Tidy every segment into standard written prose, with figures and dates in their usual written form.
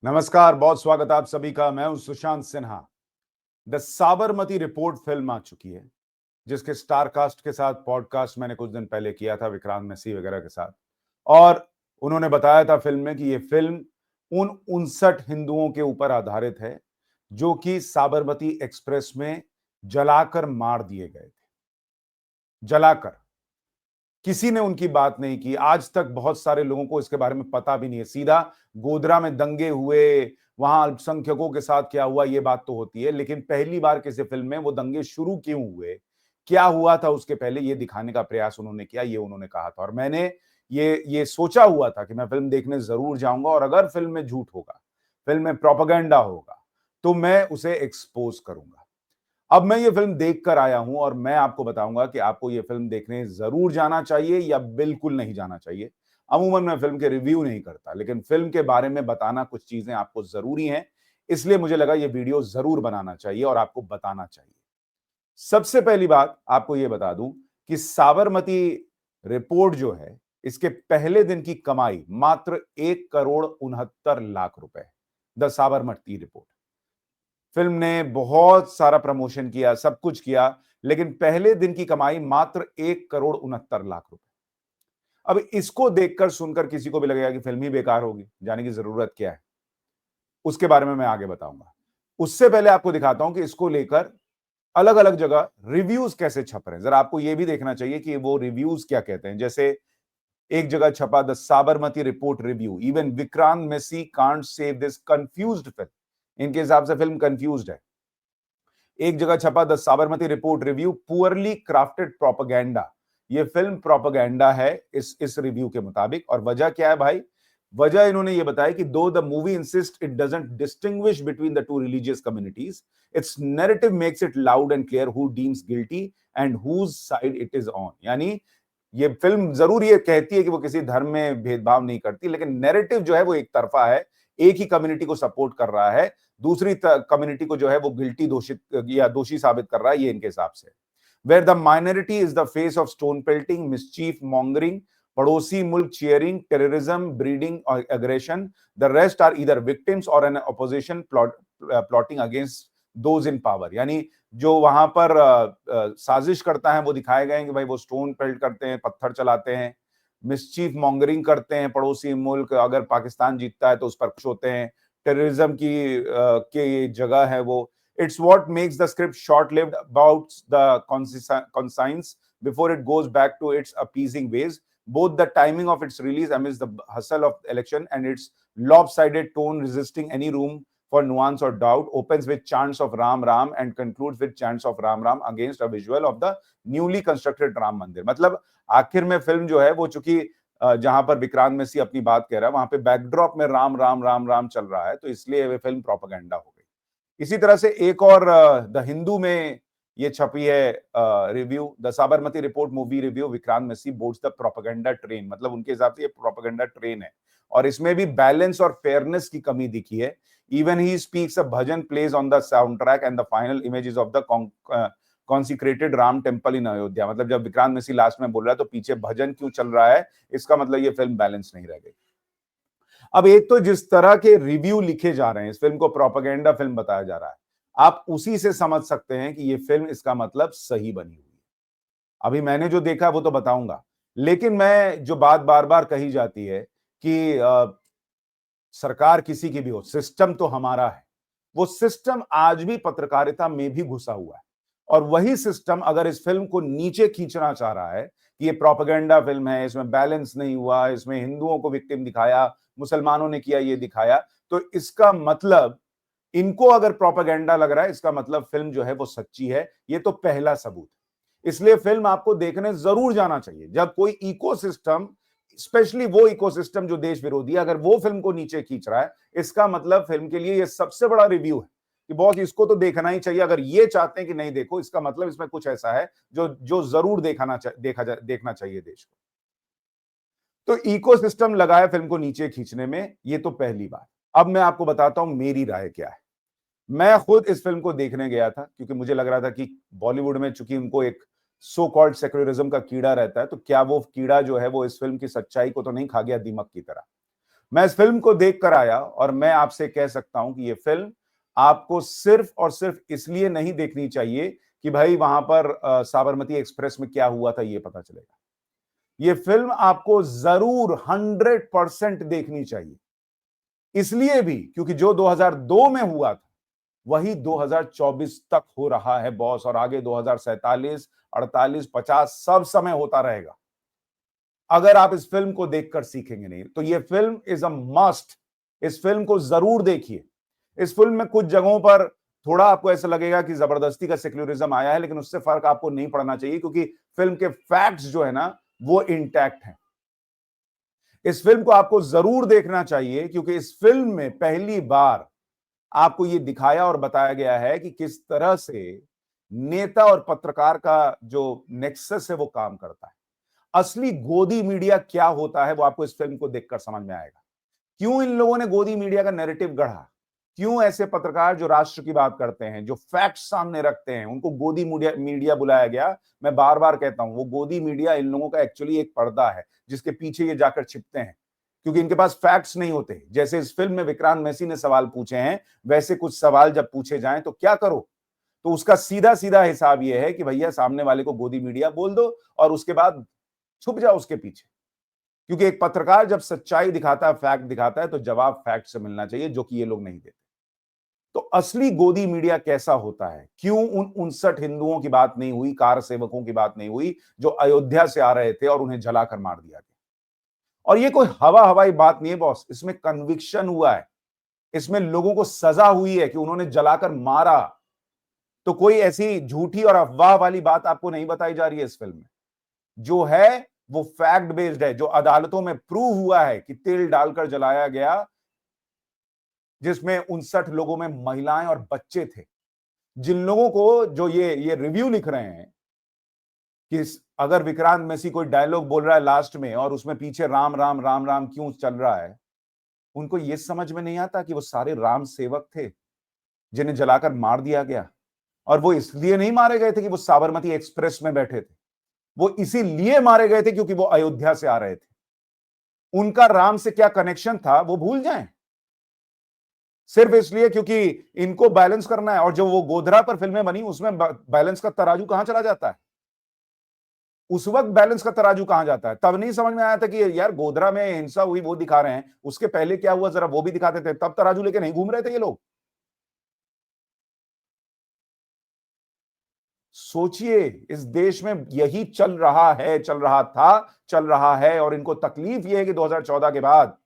नमस्कार, बहुत स्वागत आप सभी का। मैं हूं Sushant Sinha. The Sabarmati report film आ चुकी है, जिसके स्टार कास्ट के साथ पॉडकास्ट मैंने कुछ दिन पहले किया था विक्रांत मैसी वगैरह के साथ। और उन्होंने बताया था फिल्म में कि ये फिल्म उन 59 हिंदुओं के ऊपर आधारित है जो कि साबरमती एक्सप्रेस में जलाकर मार दिए गए थे। जलाकर। किसी ने उनकी बात नहीं की। आज तक बहुत सारे लोगों को इसके बारे में पता भी नहीं है। सीधा गोधरा में दंगे हुए, वहां अल्पसंख्यकों के साथ क्या हुआ, ये बात तो होती है, लेकिन पहली बार किसी फिल्म में वो दंगे शुरू क्यों हुए, क्या हुआ था उसके पहले, ये दिखाने का प्रयास उन्होंने किया, ये उन्होंने कहा था। और मैंने ये सोचा हुआ था कि मैं फिल्म देखने जरूर जाऊंगा, और अगर फिल्म में झूठ होगा, फिल्म में प्रोपेगेंडा होगा, तो मैं उसे एक्सपोज करूंगा। अब मैं ये फिल्म देखकर आया हूं और मैं आपको बताऊंगा कि आपको ये फिल्म देखने जरूर जाना चाहिए या बिल्कुल नहीं जाना चाहिए। अमूमन मैं फिल्म के रिव्यू नहीं करता, लेकिन फिल्म के बारे में बताना कुछ चीजें आपको जरूरी हैं, इसलिए मुझे लगा ये वीडियो जरूर बनाना चाहिए और आपको बताना चाहिए। सबसे पहली बात आपको ये बता दूं कि साबरमती रिपोर्ट जो है, इसके पहले दिन की कमाई मात्र 1,69,00,000 रुपए। द साबरमती रिपोर्ट फिल्म ने बहुत सारा प्रमोशन किया, सब कुछ किया, लेकिन पहले दिन की कमाई मात्र 1,69,00,000 रुपए। अब इसको देखकर सुनकर किसी को भी लगेगा कि फिल्म ही बेकार होगी, जाने की जरूरत क्या है, उसके बारे में मैं आगे बताऊंगा। उससे पहले आपको दिखाता हूं कि इसको लेकर अलग अलग जगह रिव्यूज कैसे छप रहे हैं। जरा आपको यह भी देखना चाहिए कि वो रिव्यूज क्या कहते हैं। जैसे एक जगह छपा, the Sabarmati report review, even Vikrant Massey can't save this confused film. इनके हिसाब से फिल्म कंफ्यूज्ड है। एक जगह छपा, the Sabarmati report review, poorly crafted propaganda. ये फिल्म प्रोपेगेंडा है इस रिव्यू के मुताबिक। और वजह क्या है भाई? वजह इन्होंने ये बताया कि though the movie insist it doesn't distinguish between the two religious communities, its narrative makes it loud and clear who deems guilty and whose side it is on. यानी ये फिल्म जरूर ये कहती है कि वो किसी धर्म में भेदभाव नहीं करती, लेकिन नैरेटिव जो है वो एक तरफा है, एक ही कम्युनिटी को सपोर्ट कर रहा है, दूसरी कम्युनिटी को जो है वो गिल्टी दोषित या दोषी साबित कर रहा है, ये इनके हिसाब से। Where the minority is the face of stone pelting, mischief mongering, पड़ोसी मुल्क चीयरिंग, टेररिज्म, ब्रीडिंग और aggression, the rest are either victims और an opposition plotting against those in power. यानी जो वहां पर साजिश करता है वो दिखाए गए हैं कि भाई वो स्टोन पेल्ट करते हैं, पत्थर चलाते हैं, मिसचीफ मॉन्गरिंग करते हैं, पड़ोसी मुल्क अगर पाकिस्तान जीतता है तो उस पर खुश होते हैं, टेररिज्म की जगह है वो। It's what makes the script short lived about the conscience before it goes back to its appeasing ways, both the timing of its release amidst the hustle of election and its lopsided tone resisting any room for nuance or doubt, opens with chants of Ram Ram and concludes with chants of Ram Ram against a visual of the newly constructed Ram Mandir। मतलब आखिर में film जो है वो चूंकि जहां पर विक्रांत मैसी अपनी बात कह रहा है, वहां पे बैकड्रॉप में राम राम राम राम चल रहा है, तो इसलिए वे फिल्म प्रोपेगेंडा हो गई। इसी तरह से एक और द हिंदू में ये छपी है review, the Sabarmati report movie review, Vikrant Massey boards the propaganda train. मतलब उनके हिसाब से ये प्रोपेगेंडा ट्रेन है और इसमें भी बैलेंस और फेयरनेस की कमी दिखी है। Even he speaks a bhajan plays on the sound track and the final images of the consecrated Ram temple in Ayodhya. मतलब जब विक्रांत मैसी लास्ट में बोल रहा है तो पीछे भजन क्यों चल रहा है, इसका मतलब ये फिल्म बैलेंस नहीं रह गई। अब एक तो जिस तरह के रिव्यू लिखे जा रहे हैं, इस फिल्म को प्रोपेगेंडा फिल्म बताया जा रहा है, आप उसी से समझ सकते हैं कि ये फिल्म इसका मतलब सही बनी हुई है। अभी मैंने जो देखा वो तो बताऊंगा, लेकिन मैं जो बात बार बार कही जाती है कि सरकार किसी की भी हो, सिस्टम तो हमारा है। वो सिस्टम आज भी पत्रकारिता में भी घुसा हुआ है, और वही सिस्टम अगर इस फिल्म को नीचे खींचना चाह रहा है कि ये प्रोपेगेंडा फिल्म है, इसमें बैलेंस नहीं हुआ, इसमें हिंदुओं को विक्टिम दिखाया, मुसलमानों ने किया ये दिखाया, तो इसका मतलब इनको अगर प्रोपेगेंडा लग रहा है, इसका मतलब फिल्म जो है वो सच्ची है। ये तो पहला सबूत है। इसलिए फिल्म आपको देखने जरूर जाना चाहिए। जब कोई इकोसिस्टम, स्पेशली वो इकोसिस्टम जो देश विरोधी है, अगर वो फिल्म को नीचे खींच रहा है, इसका मतलब फिल्म के लिए ये सबसे बड़ा रिव्यू है कि बहुत इसको तो देखना ही चाहिए। अगर ये चाहते हैं कि नहीं देखो, इसका मतलब इसमें कुछ ऐसा है जो जो जरूर देखना चाहिए देश को। तो इकोसिस्टम लगा है फिल्म को नीचे खींचने में, ये तो पहली बात। अब मैं आपको बताता हूं मेरी राय क्या है। मैं खुद इस फिल्म को देखने गया था क्योंकि मुझे लग रहा था कि बॉलीवुड में चूंकि उनको एक सो कॉल्ड सेक्युलरिज्म का कीड़ा रहता है, तो क्या वो कीड़ा जो है वो इस फिल्म की सच्चाई को तो नहीं खा गया दीमक की तरह। मैं इस फिल्म को देखकर आया और मैं आपसे कह सकता हूं कि यह फिल्म आपको सिर्फ और सिर्फ इसलिए नहीं देखनी चाहिए कि भाई वहां पर साबरमती एक्सप्रेस में क्या हुआ था यह पता चलेगा। यह फिल्म आपको जरूर 100% देखनी चाहिए, इसलिए भी क्योंकि जो 2002 में हुआ था वही 2024 तक हो रहा है बॉस, और आगे 2047, 48, 50 सब समय होता रहेगा अगर आप इस फिल्म को देखकर सीखेंगे नहीं। तो यह फिल्म इज अ मस्ट, इस फिल्म को जरूर देखिए। इस फिल्म में कुछ जगहों पर थोड़ा आपको ऐसा लगेगा कि जबरदस्ती का सेक्युलरिज्म आया है, लेकिन उससे फर्क आपको नहीं पड़ना चाहिए क्योंकि फिल्म के फैक्ट्स जो है ना वो इंटैक्ट हैं। इस फिल्म को आपको जरूर देखना चाहिए क्योंकि इस फिल्म में पहली बार आपको यह दिखाया और बताया गया है कि किस तरह से नेता और पत्रकार का जो नेक्सस है वो काम करता है। असली गोदी मीडिया क्या होता है वो आपको इस फिल्म को देखकर समझ में आएगा। क्यों इन लोगों ने गोदी मीडिया का नैरेटिव गढ़ा, क्यों ऐसे पत्रकार जो राष्ट्र की बात करते हैं, जो फैक्ट्स सामने रखते हैं, उनको गोदी मीडिया बुलाया गया। मैं बार बार कहता हूं वो गोदी मीडिया इन लोगों का एक्चुअली एक पर्दा है जिसके पीछे ये जाकर छिपते हैं क्योंकि इनके पास फैक्ट्स नहीं होते। जैसे इस फिल्म में विक्रांत मैसी ने सवाल पूछे हैं, वैसे कुछ सवाल जब पूछे जाएं तो क्या करो, तो उसका सीधा सीधा हिसाब यह है कि भैया सामने वाले को गोदी मीडिया बोल दो और उसके बाद छुप जाओ उसके पीछे। क्योंकि एक पत्रकार जब सच्चाई दिखाता है, फैक्ट दिखाता है, तो जवाब फैक्ट से मिलना चाहिए, जो कि ये लोग नहीं देते। तो असली गोदी मीडिया कैसा होता है, क्यों उन 59 हिंदुओं की बात नहीं हुई, कार सेवकों की बात नहीं हुई जो अयोध्या से आ रहे थे और उन्हें जलाकर मार दिया गया। और ये कोई हवा हवाई बात नहीं है बॉस, इसमें कन्विक्शन हुआ है, इसमें लोगों को सजा हुई है कि उन्होंने जलाकर मारा। तो कोई ऐसी झूठी और अफवाह वाली बात आपको नहीं बताई जा रही है इस फिल्म में। जो है वो फैक्ट बेस्ड है, जो अदालतों में प्रूव हुआ है कि तेल डालकर जलाया गया, जिसमें 59 लोगों में महिलाएं और बच्चे थे। जिन लोगों को जो ये रिव्यू लिख रहे हैं कि अगर विक्रांत मैसी कोई डायलॉग बोल रहा है लास्ट में और उसमें पीछे राम राम राम राम क्यों चल रहा है, उनको यह समझ में नहीं आता कि वो सारे राम सेवक थे जिन्हें जलाकर मार दिया गया। और वो इसलिए नहीं मारे गए थे कि वो साबरमती एक्सप्रेस में बैठे थे, वो इसीलिए मारे गए थे क्योंकि वो अयोध्या से आ रहे थे। उनका राम से क्या कनेक्शन था वो भूल जाएं, सिर्फ इसलिए क्योंकि इनको बैलेंस करना है। और जो वो गोधरा पर फिल्में बनी उसमें बैलेंस का तराजू कहां चला जाता है, उस वक्त बैलेंस का तराजू कहां जाता है। तब नहीं समझ में आया था कि यार गोधरा में हिंसा हुई वो दिखा रहे हैं, उसके पहले क्या हुआ जरा वो भी दिखाते थे, तब तराजू लेके नहीं घूम रहे थे ये लोग। सोचिए, इस देश में यही चल रहा है, चल रहा था, चल रहा है। और इनको तकलीफ यह है कि 2014 के बाद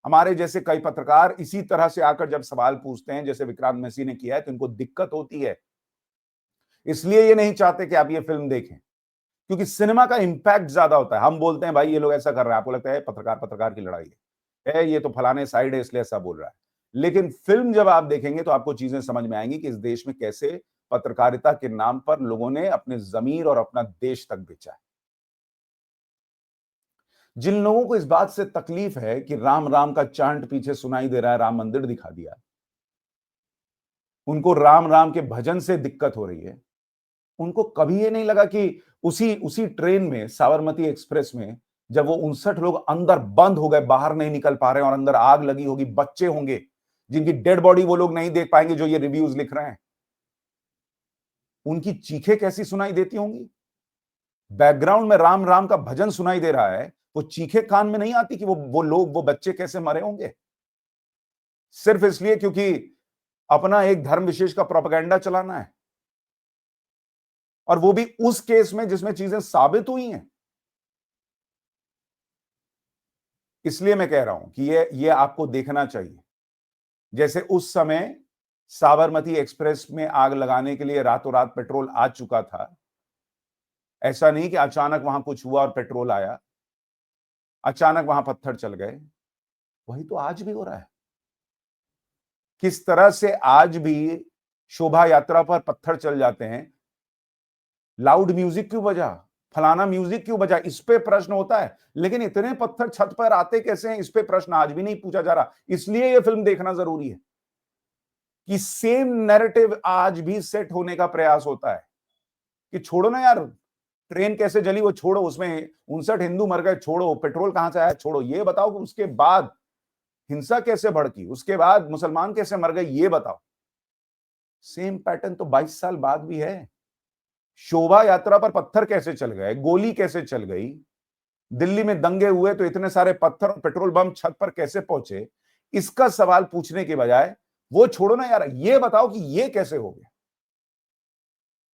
हमारे जैसे कई पत्रकार इसी तरह से आकर जब सवाल पूछते हैं जैसे विक्रांत मैसी ने किया है, तो इनको दिक्कत होती है। इसलिए ये नहीं चाहते कि आप ये फिल्म देखें, क्योंकि सिनेमा का इंपैक्ट ज्यादा होता है। हम बोलते हैं भाई ये लोग ऐसा कर रहे हैं, आपको लगता है पत्रकार पत्रकार की लड़ाई है, ये तो फलाने साइड है इसलिए ऐसा बोल रहा है। लेकिन फिल्म जब आप देखेंगे तो आपको चीजें समझ में आएंगी कि इस देश में कैसे पत्रकारिता के नाम पर लोगों ने अपने जमीर और अपना देश तक बेचा है। जिन लोगों को इस बात से तकलीफ है कि राम राम का चांट पीछे सुनाई दे रहा है, राम मंदिर दिखा दिया, उनको राम राम के भजन से दिक्कत हो रही है, उनको कभी ये नहीं लगा कि उसी उसी ट्रेन में, साबरमती एक्सप्रेस में, जब वो 59 लोग अंदर बंद हो गए, बाहर नहीं निकल पा रहे हैं और अंदर आग लगी होगी, बच्चे होंगे जिनकी डेड बॉडी वो लोग नहीं देख पाएंगे जो ये रिव्यूज लिख रहे हैं, उनकी चीखें कैसी सुनाई देती होंगी। बैकग्राउंड में राम राम का भजन सुनाई दे रहा है, वो चीखें कान में नहीं आती कि वो लोग, वो बच्चे कैसे मरे होंगे, सिर्फ इसलिए क्योंकि अपना एक धर्म विशेष का प्रोपेगेंडा चलाना है। और वो भी उस केस में जिसमें चीजें साबित हुई हैं। इसलिए मैं कह रहा हूं कि ये आपको देखना चाहिए। जैसे उस समय साबरमती एक्सप्रेस में आग लगाने के लिए रातों रात पेट्रोल आ चुका था, ऐसा नहीं कि अचानक वहां कुछ हुआ और पेट्रोल आया, अचानक वहां पत्थर चल गए। वही तो आज भी हो रहा है। किस तरह से आज भी शोभा यात्रा पर पत्थर चल जाते हैं, लाउड म्यूजिक क्यों बजा, फलाना म्यूजिक क्यों बजा, इस पे प्रश्न होता है। लेकिन इतने पत्थर छत पर आते कैसे हैं, इस पे प्रश्न आज भी नहीं पूछा जा रहा। इसलिए यह फिल्म देखना जरूरी है कि सेम नैरेटिव आज भी सेट होने का प्रयास होता है कि छोड़ो ना यार, ट्रेन कैसे जली वो छोड़ो, उसमें 59 हिंदू मर गए छोड़ो, पेट्रोल कहां से आया छोड़ो, ये बताओ कि उसके बाद हिंसा कैसे भड़की, उसके बाद मुसलमान कैसे मर गए, ये बताओ। सेम पैटर्न तो 22 साल बाद भी है। शोभा यात्रा पर पत्थर कैसे चल गए, गोली कैसे चल गई, दिल्ली में दंगे हुए तो इतने सारे पत्थर और पेट्रोल बम छत पर कैसे पहुंचे, इसका सवाल पूछने के बजाय वो छोड़ो ना यार, ये बताओ कि ये कैसे हो गया।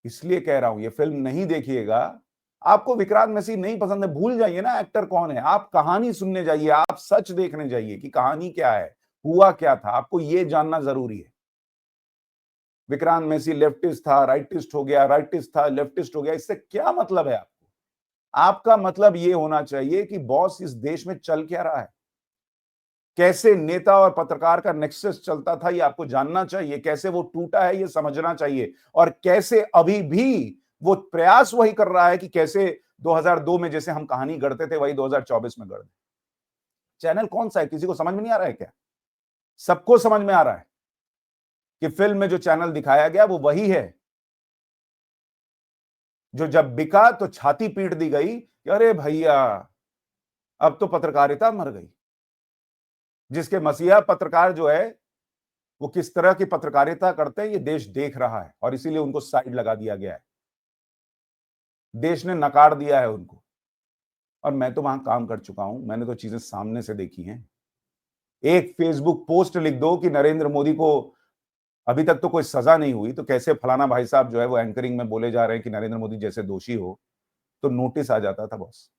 इसलिए कह रहा हूं, ये फिल्म नहीं देखिएगा। आपको विक्रांत मैसी नहीं पसंद है, भूल जाइए ना एक्टर कौन है, आप कहानी सुनने जाइए, आप सच देखने जाइए कि कहानी क्या है, हुआ क्या था, आपको ये जानना जरूरी है। विक्रांत मैसी लेफ्टिस्ट था, राइटिस्ट हो गया, राइटिस्ट था, लेफ्टिस्ट हो गया, इससे क्या मतलब है आपको? आपका मतलब ये होना चाहिए कि बॉस इस देश में चल क्या रहा है, कैसे नेता और पत्रकार का नेक्सस चलता था, ये आपको जानना चाहिए, कैसे वो टूटा है ये समझना चाहिए, और कैसे अभी भी वो प्रयास वही कर रहा है कि कैसे 2002 में जैसे हम कहानी गढ़ते थे वही 2024 में गढ़ दे। चैनल कौन सा है, किसी को समझ में नहीं आ रहा है क्या? सबको समझ में आ रहा है कि फिल्म में जो चैनल दिखाया गया वो वही है जो जब बिका तो छाती पीट दी गई कि अरे भैया अब तो पत्रकारिता मर गई। जिसके मसीहा पत्रकार जो है वो किस तरह की पत्रकारिता करते हैं ये देश देख रहा है, और इसीलिए उनको साइड लगा दिया गया है, देश ने नकार दिया है उनको। और मैं तो वहां काम कर चुका हूं, मैंने तो चीजें सामने से देखी हैं। एक फेसबुक पोस्ट लिख दो कि नरेंद्र मोदी को अभी तक तो कोई सजा नहीं हुई, तो कैसे फलाना भाई साहब जो है वो एंकरिंग में बोले जा रहे हैं कि नरेंद्र मोदी जैसे दोषी हो, तो नोटिस आ जाता था बॉस।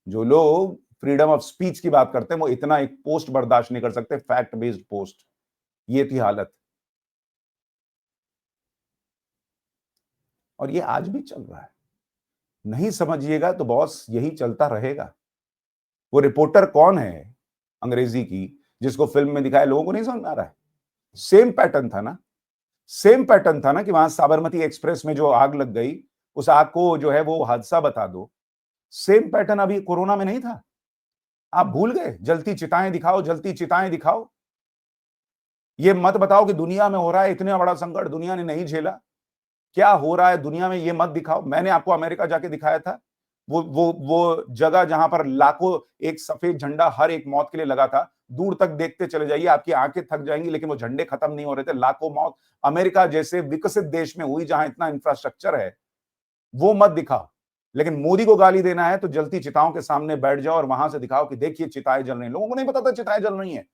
जो लोग फ्रीडम ऑफ स्पीच की बात करते हैं वो इतना एक पोस्ट बर्दाश्त नहीं कर सकते, फैक्ट बेस्ड पोस्ट। ये थी हालत, और ये आज भी चल रहा है। नहीं समझिएगा तो बॉस यही चलता रहेगा। वो रिपोर्टर कौन है अंग्रेजी की जिसको फिल्म में दिखाया, लोगों को नहीं समझ में आ रहा है। सेम पैटर्न था ना, सेम पैटर्न था ना कि वहां साबरमती एक्सप्रेस में जो आग लग गई, उस आग को जो है वो हादसा बता दो। सेम पैटर्न अभी कोरोना में नहीं था? आप भूल गए? जलती चिताएं दिखाओ, जलती चिताएं दिखाओ। ये मत बताओ कि दुनिया में हो रहा है इतना बड़ा संकट, दुनिया ने नहीं झेला। क्या हो रहा है दुनिया में ये मत दिखाओ। मैंने आपको अमेरिका जाके दिखाया था, वो जगह जहां पर लाखों एक सफेद झंडा हर एक मौत के लिए लगा था। दूर तक देखते चले जाइए, आपकी आंखें थक जाएंगी, लेकिन वो झंडे खत्म नहीं हो रहे थे। लाखों मौत अमेरिका जैसे विकसित देश में हुई जहां इतना इंफ्रास्ट्रक्चर है, वो मत दिखाओ। लेकिन मोदी को गाली देना है तो जलती चिताओं के सामने बैठ जाओ और वहां से दिखाओ कि देखिए चिताएं जल रही हैं। लोगों को नहीं पता था चिताएं जल रही हैं,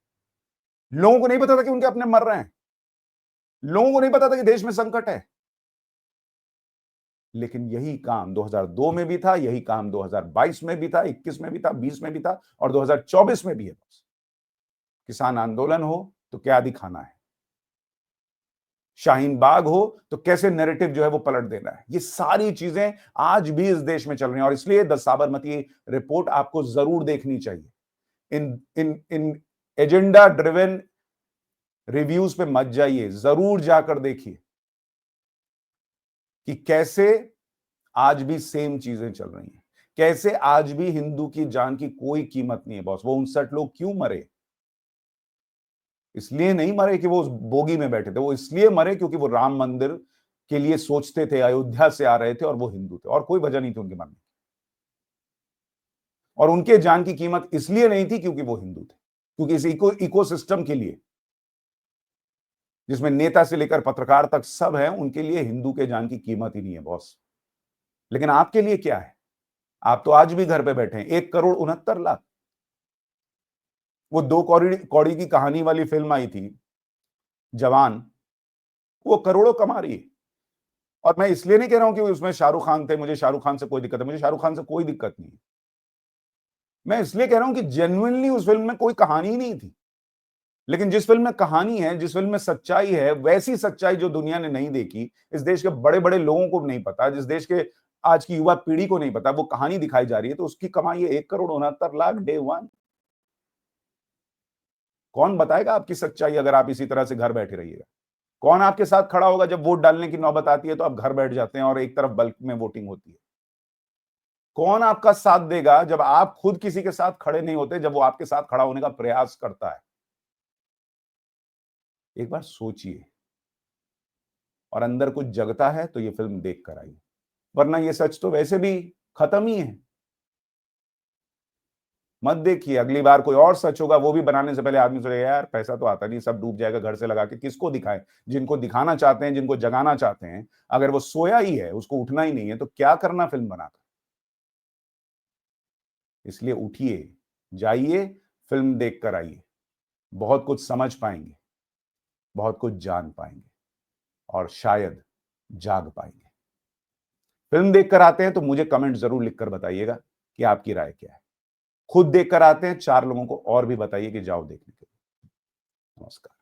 लोगों को नहीं पता था कि उनके अपने मर रहे हैं, लोगों को नहीं पता था कि देश में संकट है। लेकिन यही काम 2002 में भी था, यही काम 2022 में भी था, 21 में भी था, 20 में भी था, और 2024 में भी है। किसान आंदोलन हो तो क्या दिखाना है, शाहीन बाग हो तो कैसे नैरेटिव जो है वो पलट देना है, ये सारी चीजें आज भी इस देश में चल रही हैं। और इसलिए द साबरमती रिपोर्ट आपको जरूर देखनी चाहिए। इन इन इन एजेंडा ड्रिवन रिव्यूज पे मत जाइए, जरूर जाकर देखिए कि कैसे आज भी सेम चीजें चल रही हैं, कैसे आज भी हिंदू की जान की कोई कीमत नहीं है बॉस। वो 59 लोग क्यों मरे? इसलिए नहीं मरे कि वो उस बोगी में बैठे थे, वो इसलिए मरे क्योंकि वो राम मंदिर के लिए सोचते थे, अयोध्या से आ रहे थे और वो हिंदू थे, और कोई वजह नहीं थी उनके मरने की। और उनके जान की कीमत इसलिए नहीं थी क्योंकि वो हिंदू थे, क्योंकि इस इकोसिस्टम के लिए, जिसमें नेता से लेकर पत्रकार तक सब है, उनके लिए हिंदू के जान की कीमत ही नहीं है बॉस। लेकिन आपके लिए क्या है? आप तो आज भी घर पे बैठे हैं। 1 करोड़ 69 लाख। वो 2 कौड़ी कौड़ी की कहानी वाली फिल्म आई थी जवान, वो करोड़ों कमा रही है। और मैं इसलिए नहीं कह रहा हूं कि उसमें शाहरुख खान थे, मुझे शाहरुख खान से कोई दिक्कत है, मुझे शाहरुख खान से कोई दिक्कत नहीं है। मैं इसलिए कह रहा हूं कि जेन्युइनली उस फिल्म में कोई कहानी ही नहीं थी। लेकिन जिस फिल्म में कहानी है, जिस फिल्म में सच्चाई है, वैसी सच्चाई जो दुनिया ने नहीं देखी, इस देश के बड़े बड़े लोगों को नहीं पता, जिस देश के आज की युवा पीढ़ी को नहीं पता, वो कहानी दिखाई जा रही है, तो उसकी कमाई है 1 करोड़ 69 लाख डे वन। कौन बताएगा आपकी सच्चाई अगर आप इसी तरह से घर बैठे रहिएगा? कौन आपके साथ खड़ा होगा जब वोट डालने की नौबत आती है तो आप घर बैठ जाते हैं और एक तरफ बल्क में वोटिंग होती है? कौन आपका साथ देगा जब आप खुद किसी के साथ खड़े नहीं होते, जब वो आपके साथ खड़ा होने का प्रयास करता है? एक बार सोचिए, और अंदर कुछ जगता है तो ये फिल्म देख कर आइए, वरना ये सच तो वैसे भी खत्म ही है। मत देखिए, अगली बार कोई और सच होगा, वो भी बनाने से पहले आदमी सोचेगा यार पैसा तो आता नहीं, सब डूब जाएगा, घर से लगा के किसको दिखाएं? जिनको दिखाना चाहते हैं, जिनको जगाना चाहते हैं, अगर वो सोया ही है, उसको उठना ही नहीं है, तो क्या करना फिल्म बनाकर? इसलिए उठिए, जाइए, फिल्म देखकर आइए, बहुत कुछ समझ पाएंगे, बहुत कुछ जान पाएंगे और शायद जाग पाएंगे। फिल्म देखकर आते हैं तो मुझे कमेंट जरूर लिखकर बताइएगा कि आपकी राय क्या है। खुद देखकर आते हैं, 4 लोगों को और भी बताइए कि जाओ देखने के लिए। नमस्कार।